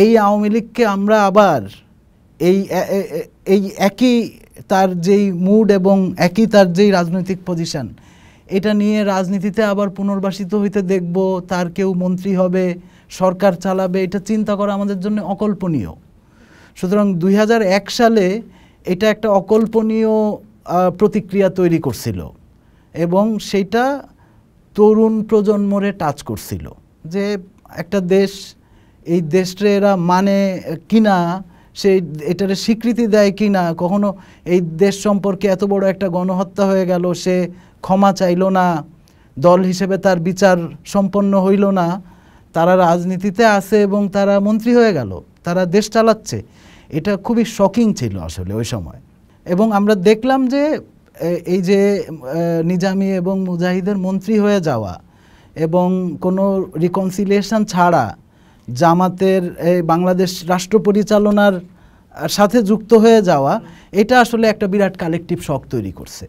এই আওয়ামী লীগকে আমরা আবার এই এই একই তার যেই মুড এবং একই তার যেই রাজনৈতিক পজিশন, এটা নিয়ে রাজনীতিতে আবার পুনর্বাসিত হইতে দেখব, তার কেউ মন্ত্রী হবে, সরকার চালাবে, এটা চিন্তা করা আমাদের জন্য অকল্পনীয়। সুতরাং 2001 সালে এটা একটা অকল্পনীয় প্রতিক্রিয়া তৈরি করছিল এবং সেটা তরুণ প্রজন্মরে টাচ করছিল যে একটা দেশ, এই দেশটা এরা মানে কিনা, সেই এটারে স্বীকৃতি দেয় কিনা, কখনো এই দেশ সম্পর্কে এত বড় একটা গণহত্যা হয়ে গেল, সে ক্ষমা চাইল না, দল হিসেবে তার বিচার সম্পন্ন হইল না, তারা রাজনীতিতে আছে এবং তারা মন্ত্রী হয়ে গেল, তারা দেশ চালাচ্ছে। এটা খুবই শকিং ছিল আসলে ওই সময়। এবং আমরা দেখলাম যে এই যে নিজামী এবং মুজাহিদের মন্ত্রী হয়ে যাওয়া এবং কোনো রিকনসিলিয়েশন ছাড়া জামাতের বাংলাদেশ রাষ্ট্র পরিচালনার সাথে যুক্ত হয়ে যাওয়া, এটা আসলে একটা বিরাট কালেকটিভ শক তৈরি করছে।